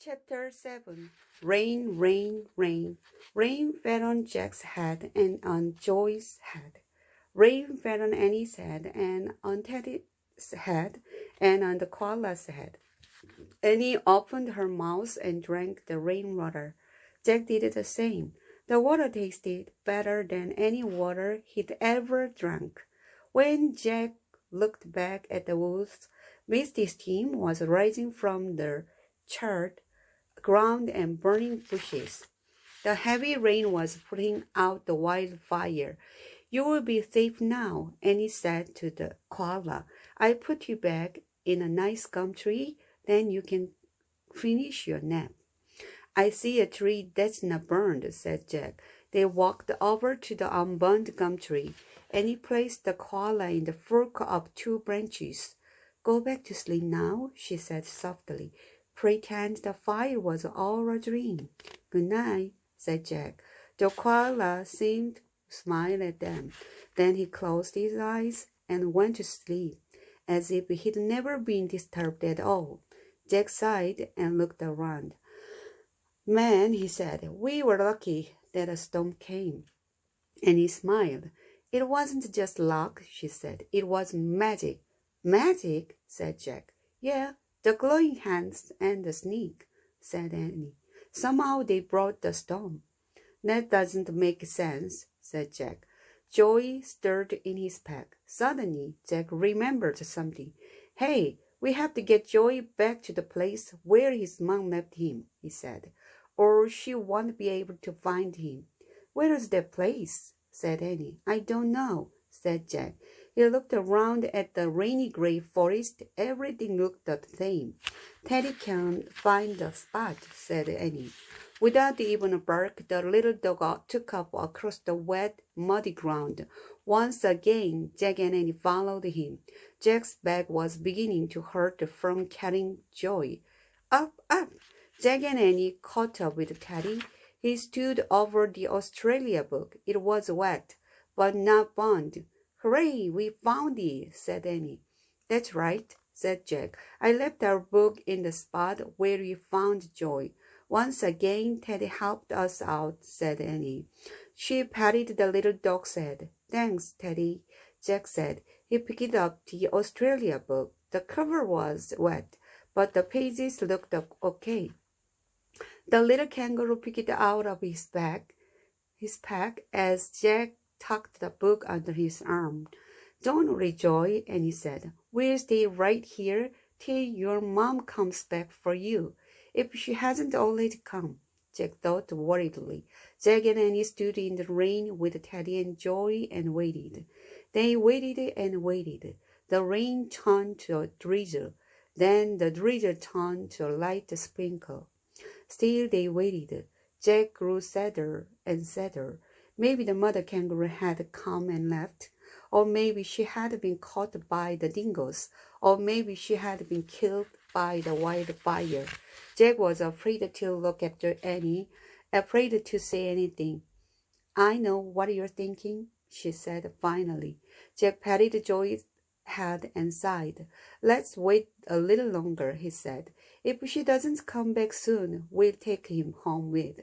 Chapter 7. Rain, rain, rain. Rain fell on Jack's head and on Joy's head. Rain fell on Annie's head and on Teddy's head and on the koala's head. Annie opened her mouth and drank the rainwater. Jack did the same. The water tasted better than any water he'd ever drank. When Jack looked back at the woods, misty steam was rising from the charred ground and burning bushes. The heavy rain was putting out the wildfire. "You will be safe now," Annie said to the koala. "I'll put you back in a nice gum tree, then you can finish your nap." "I see a tree that's not burned," said Jack. They walked over to the unburned gum tree. Annie placed the koala in the fork of two branches. "Go back to sleep now," she said softly. "Pretend the fire was all a dream." "Good night," said Jack. The koala seemed to smile at them. Then he closed his eyes and went to sleep, as if he'd never been disturbed at all. Jack sighed and looked around. "Man," he said, "we were lucky that a storm came." And he smiled. "It wasn't just luck," she said. "It was magic." "Magic?" said Jack. "Yeah. The glowing hands and the snake," said Annie. "Somehow they brought the storm." "That doesn't make sense," said Jack. Joy stirred in his pack. Suddenly, Jack remembered something. "Hey, we have to get Joy back to the place where his mom left him," he said, "or she won't be able to find him." "Where is that place?" said Annie. "I don't know," said Jack. He looked around at the rainy gray forest. Everything looked the same. "Teddy can find the spot," said Annie. Without even a bark, the little dog took off across the wet, muddy ground. Once again, Jack and Annie followed him. Jack's back was beginning to hurt from carrying Joy. "Up, up!" Jack and Annie caught up with Teddy. He stood over the Australia book. It was wet, but not burned. "Hooray, we found it," said Annie. "That's right," said Jack. "I left our book in the spot where we found Joy." "Once again, Teddy helped us out," said Annie. She patted the little dog's head. "Thanks, Teddy," Jack said. He picked up the Australia book. The cover was wet, but the pages looked okay. The little kangaroo picked it out of his pack as Jack tucked the book under his arm. "Don't worry, Joy," Annie said. "We'll stay right here till your mom comes back for you, if she hasn't already come." Jack thought worriedly. Jack and Annie stood in the rain with Teddy and Joy and waited. They waited and waited. The rain turned to a drizzle. Then the drizzle turned to a light sprinkle. Still they waited. Jack grew sadder and sadder. Maybe the mother kangaroo had come and left, or maybe she had been caught by the dingoes, or maybe she had been killed by the wildfire. Jack was afraid to look at Annie, afraid to say anything. "I know what you're thinking," she said finally. Jack patted Joy's head and sighed. "Let's wait a little longer," he said. "If she doesn't come back soon, we'll take him home with."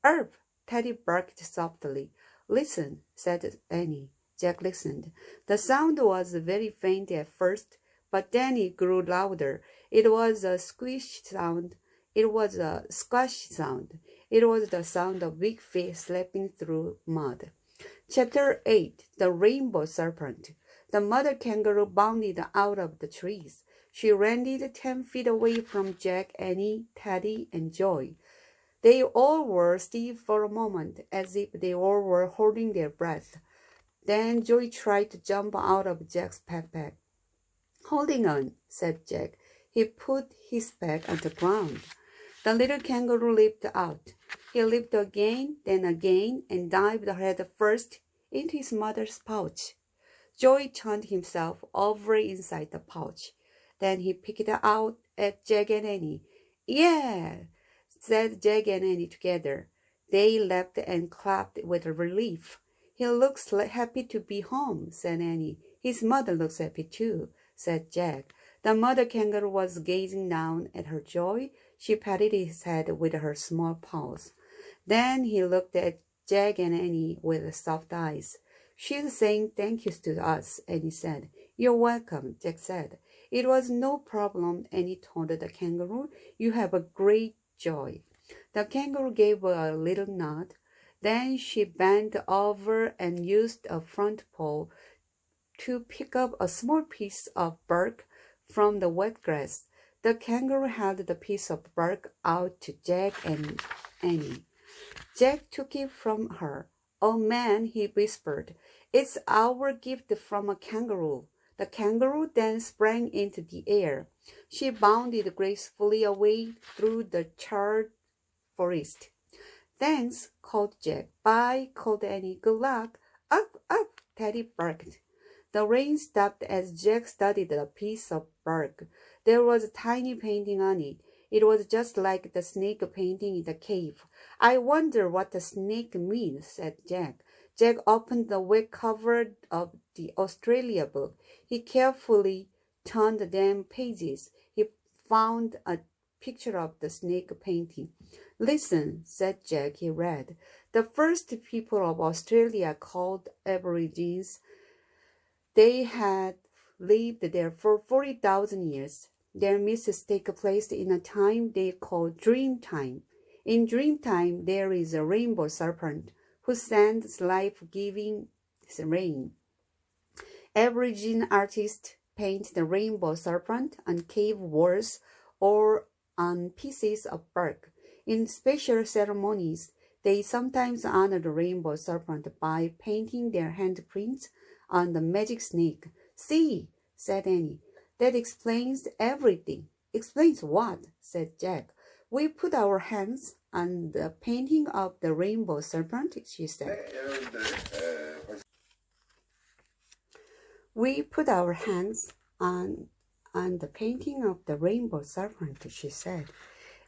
"Erp!" Teddy barked softly. "Listen," said Annie. Jack listened. The sound was very faint at first, but then it grew louder. It was a squish sound. It was a squash sound. It was the sound of big feet slapping through mud. Chapter 8. The Rainbow Serpent. The mother kangaroo bounded out of the trees. She landed 10 feet away from Jack, Annie, Teddy, and Joy. They all were still for a moment, as if they all were holding their breath. Then Joy tried to jump out of Jack's backpack. "Holding on," said Jack. He put his back on the ground. The little kangaroo leaped out. He leaped again, then again, and dived head first into his mother's pouch. Joy turned himself over inside the pouch. Then he picked out at Jack and Annie. "Yeah!" said Jack and Annie together. They laughed and clapped with relief. "He looks happy to be home," said Annie. "His mother looks happy too," said Jack. The mother kangaroo was gazing down at her Joy. She patted his head with her small paws. Then he looked at Jack and Annie with soft eyes. She's saying thank yous to us, Annie said. You're welcome, Jack said. It was no problem, Annie told the kangaroo. You have a great joy. The kangaroo gave a little nod. Then she bent over and used a front paw to pick up a small piece of bark from the wet grass. The kangaroo held the piece of bark out to Jack and Annie. Jack took it from her. Oh man, he whispered. It's our gift from a kangaroo. The kangaroo then sprang into the air. She bounded gracefully away through the charred forest. Thanks, called Jack. Bye, called Annie. Good luck. Up, up, Teddy barked. The rain stopped as Jack studied the piece of bark. There was a tiny painting on it. It was just like the snake painting in the cave. I wonder what the snake means, said Jack. Jack opened the wet cover of the Australia book. He carefully turned the damn pages. He found a picture of the snake painting. Listen, said Jack. He read. The first people of Australia called Aborigines. They had lived there for 40,000 years. Their myths take place in a time they call dream time. In dream time, there is a rainbow serpent who sends life-giving rain. Aborigine artists paint the rainbow serpent on cave walls or on pieces of bark. In special ceremonies, they sometimes honor the rainbow serpent by painting their handprints on the magic snake. See, said Annie. That explains everything. Explains what? Said Jack. We put our hands on the painting of the rainbow serpent, she said. We put our hands on the painting of the rainbow serpent, she said.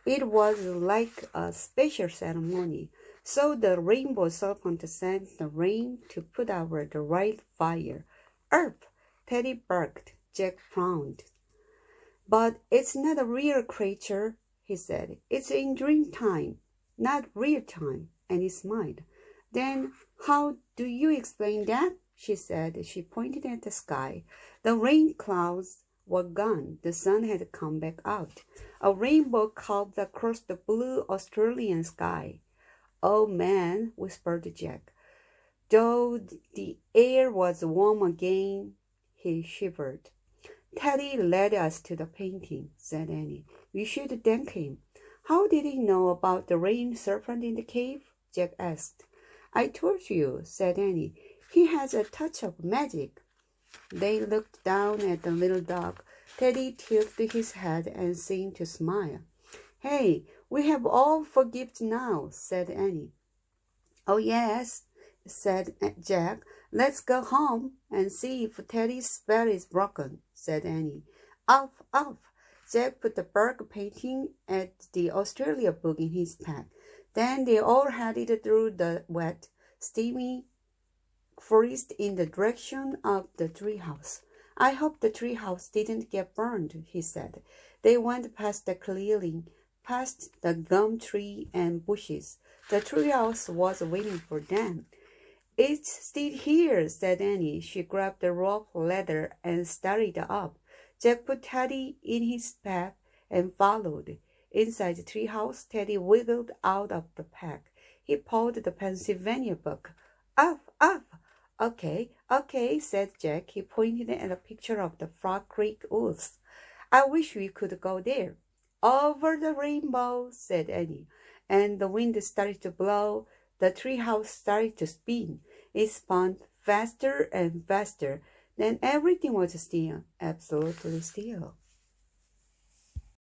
It was like a special ceremony. So the rainbow serpent sent the rain to put out the right fire. Erp! Teddy barked. Jack frowned. But it's not a real creature, he said. It's in dream time, not real time. And he smiled. Then how do you explain that? She said. She pointed at the sky. The rain clouds were gone. The sun had come back out. A rainbow curved across the blue Australian sky. Oh man, whispered Jack. Though the air was warm again, he shivered. Teddy led us to the painting, said Annie. We should thank him. How did he know about the rain serpent in the cave? Jack asked. I told you, said Annie. He has a touch of magic. They looked down at the little dog. Teddy tilted his head and seemed to smile. Hey, we have all forgiven now, said Annie. Oh, yes, said Jack. Let's go home and see if Teddy's spell is broken, said Annie. Off, off. Jack put the bark painting at the Australia book in his pack. Then they all headed through the wet, steamy forest in the direction of the treehouse. I hope the treehouse didn't get burned, he said. They went past the clearing, past the gum tree and bushes. The treehouse was waiting for them. It's still here, said Annie. She grabbed the rope ladder and started up. Jack put Teddy in his pack and followed. Inside the treehouse, Teddy wiggled out of the pack. He pulled the Pennsylvania book. Up, up! Okay, said Jack. He pointed at a picture of the Frog Creek woods. I wish we could go there. Over the rainbow, said Annie. And the wind started to blow. The treehouse started to spin. It spun faster and faster. Then everything was still, absolutely still.